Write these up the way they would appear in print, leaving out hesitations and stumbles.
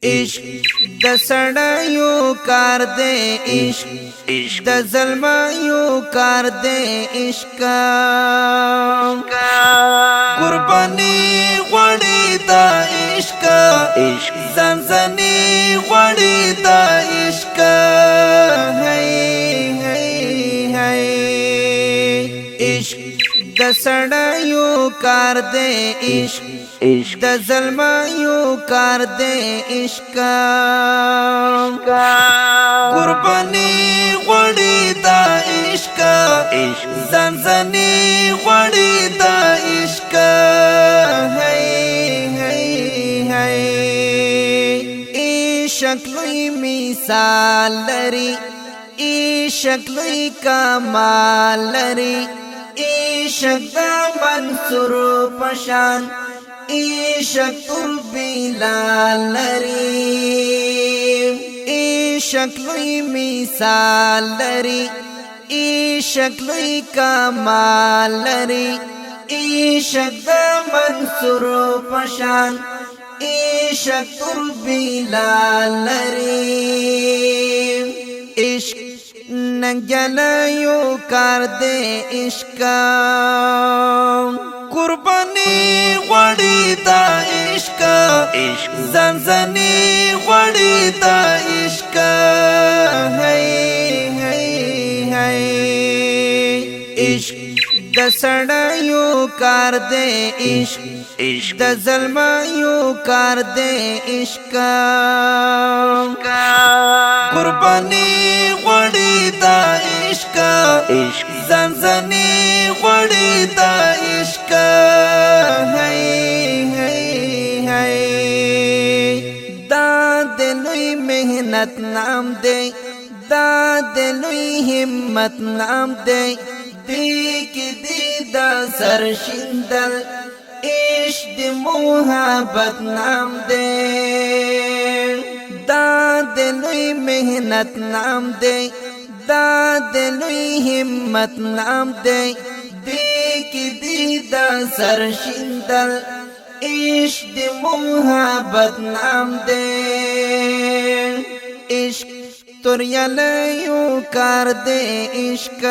عشق د سړیو کار دی عشق د زلمیو کار دی عشق قربانی غواړي دا عشق زنزنی غواړي دا عشق عشق د سړیو کار دی عشق د زلمیو کار دی عشق قربانی غواړي دا عشق زنزنی غواړي دا عشق عشق لوی مثال لري عشق لوی کمال لري عشق دا منصور پشان عشق تر بلال لري عشق لوی مثال لري عشق لوی کمال لري عشق دا منصور پشان عشق تر بلال لري عشق ننگلیو کار دی عشق قربانی غواړي دا عشق زنزنی غواړي دا عشق عشق د سړیو کار دی عشق د زلمیو کار دی عشق قربانی غواړي دا عشق زنزنی غواړي دا عشق دا د لوی محنت نام دی دا د لوی همت نام دی دیکی دی دا سرشندل عشق دی محبت نام دی دا د لوی محنت نام دی دا د لوی همت نام دی دیکی دی دا سرشندل عشق دی محبت نام دی عشق توریالیو کار دی عشق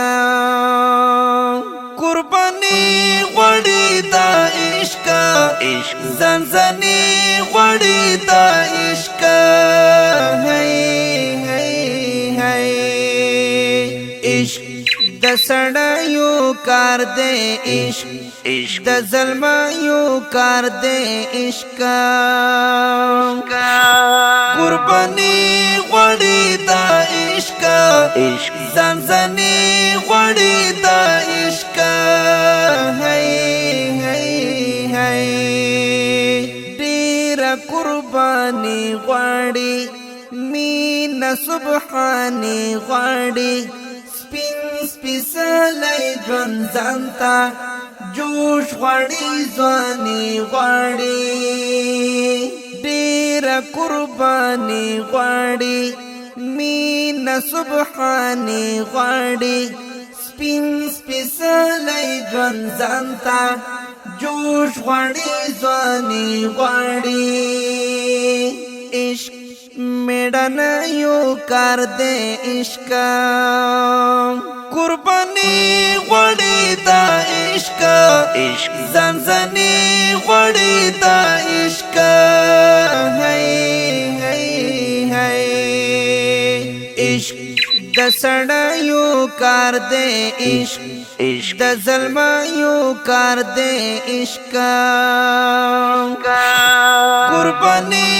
قربانی غواړي دا عشق زنزنی غواړي دا عشق عشق د سړیو کار دی عشق د زلمیو کار دی عشق قربانی غواړي دا عشق زنزنی غواړي دا عشق ډیر قربانی غواړي مینا سبحانی غواړي سپیڅلی ژوند ځانته جوش غواړي ځواني غواړي ډېره قرباني غواړي مینا سبحاني غواړي سپیڅلی ژوند ځانته جوش غواړي ځواني غواړي عشق میډانیو کار دی عشق قربانی غواړي دا عشق زنزنی غواړي دا عشق عشق د سړیو کار دی عشق د زلمیو کار دی عشق قربانی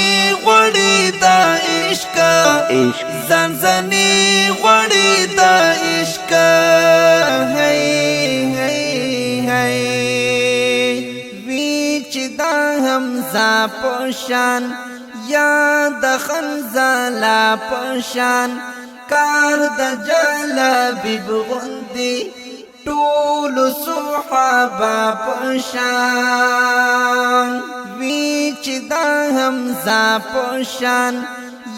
غواړي دا عشق زنزنی غواړي دا عشق وی چې دا حمزه پشان یا د خنزالا پشان کار د جلبی بغندی ټول صحابه پشان وی چې دا حمزه پشان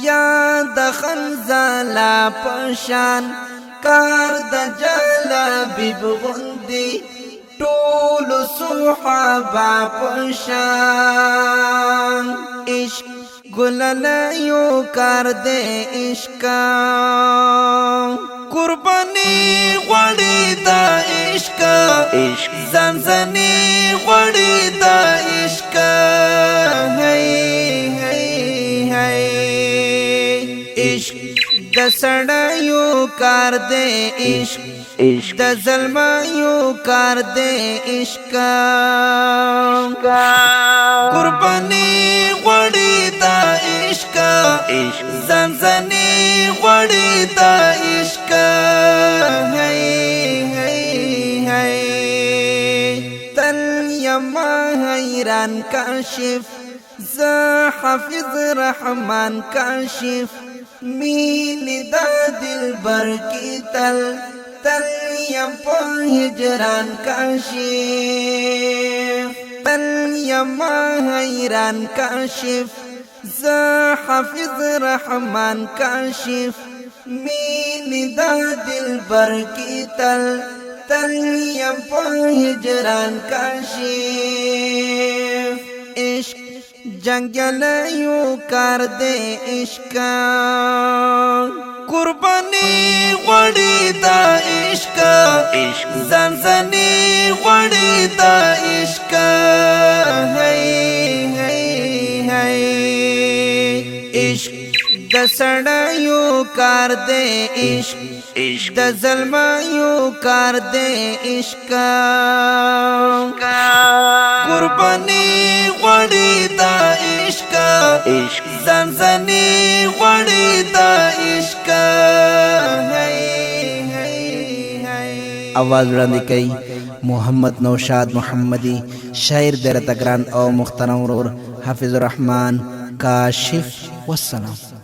یا د خنزالا پشان کار د جلبی بغندی ټول صحابه پشان عشق گللیو کار دے عشقا قربانی غوڑی دا عشقا زنزنی غوڑی دا عشقا عشق د سړیو کار دے عشق د ظلمایو کار دے عشقا قربانی غوړی دا عشقا زنزنی غوړی دا عشقا تل یما حیران کاشف ز حافظ رحمان کاشف مین دا دلبر کی تل یم په هجران کاشف تل یما حیران کاشف ز حافظ رحمان کاشف مین دا دلبر کی تل یم په هجران کاشف عشق جنگلیو کار دے عشقا قربانی غوړی دا عشقا زنزنی غوړی دا عشقا عشق د سړیو کار دے عشق د ظلمایو کار دے عشقا قربانی غوړی دا عشقا زنزنی غوړی دا عشقا आवाज वड़ाندې کوي محمد نوشاد محمدی شاعر درته ګران او محترم ورور حافظ الرحمن کاشف والسلام.